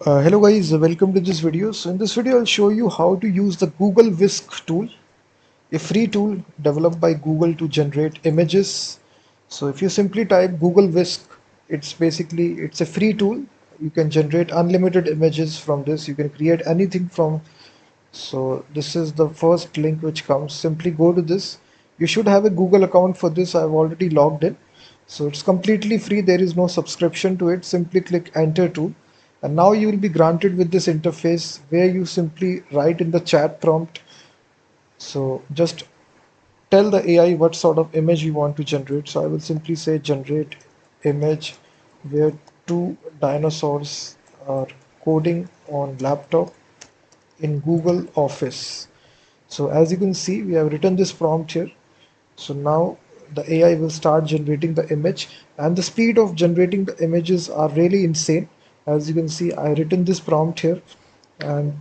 Hello guys, welcome to this video. So in this video I'll show you how to use the Google Whisk tool, a free tool developed by Google to generate images. So if you simply type Google Whisk, it's a free tool. You can generate unlimited images from this. You can create anything from. So this is the first link which comes. Simply go to this. You should have a Google account for this. I've already logged in. So it's completely free. There is no subscription to it. Simply click enter tool. And now you will be granted with this interface where you simply write in the chat prompt. So just tell the AI what sort of image you want to generate. So I will simply say generate image where two dinosaurs are coding on laptop in Google Office. So as you can see, we have written this prompt here. So now the AI will start generating the image, and the speed of generating the images are really insane. As you can see, I written this prompt here and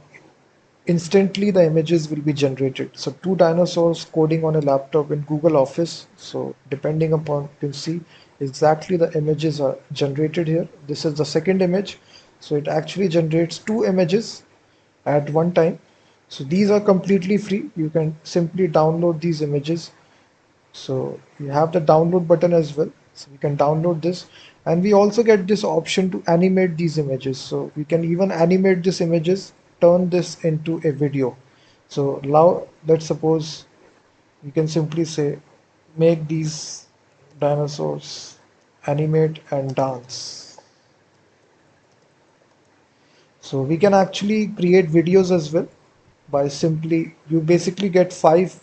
instantly the images will be generated. So two dinosaurs coding on a laptop in Google Office. So depending upon, you can see exactly the images are generated here. This is the second image. So it actually generates two images at one time. So these are completely free. You can simply download these images. So you have the download button as well. So we can download this, and we also get this option to animate these images. So we can even animate these images, turn this into a video. So now let's suppose we can simply say make these dinosaurs animate and dance. So we can actually create videos as well by simply, you basically get 5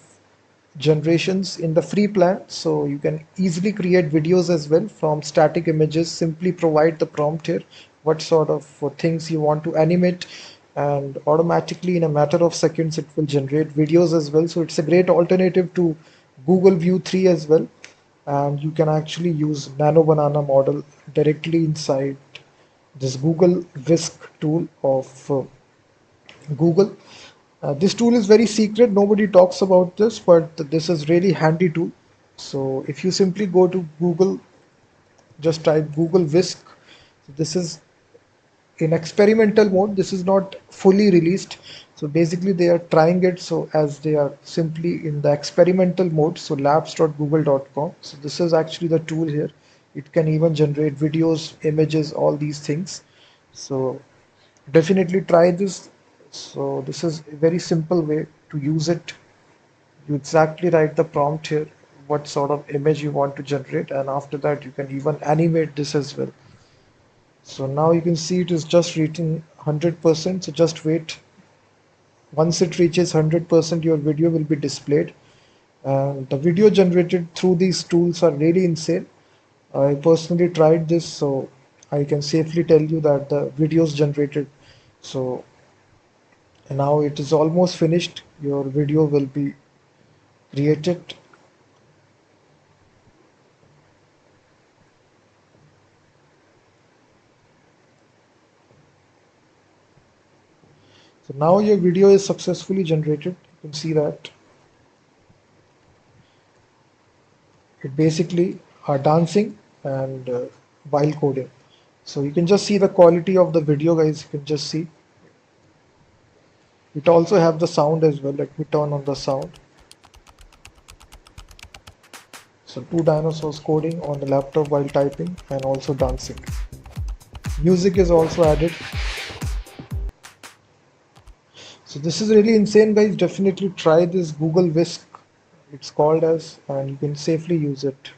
generations in the free plan, so you can easily create videos as well from static images. Simply provide the prompt here what sort of things you want to animate, and automatically in a matter of seconds it will generate videos as well. So it's a great alternative to Google View 3 as well, and you can actually use Nano Banana model directly inside this Google Whisk tool of Google. This tool is very secret, nobody talks about this, but this is really handy tool. So if you simply go to Google, just type Google Whisk. This is in experimental mode, this is not fully released. So basically they are trying it, so as they are simply in the experimental mode. So labs.google.com. So this is actually the tool here. It can even generate videos, images, all these things. So definitely try this. So this is a very simple way to use it. You exactly write the prompt here, what sort of image you want to generate, and after that you can even animate this as well. So now you can see it is just reaching 100%. So just wait. Once it reaches 100%, your video will be displayed. And the video generated through these tools are really insane. I personally tried this, so I can safely tell you that the videos generated. So now it is almost finished. Your video will be created. So now your video is successfully generated. You can see that it basically are dancing and while coding. So you can just see the quality of the video, guys. You can just see it also have the sound as well. Let me turn on the sound. So two dinosaurs coding on the laptop while typing and also dancing. Music is also added. So this is really insane, guys. Definitely try this Google Whisk. It's called as, and you can safely use it.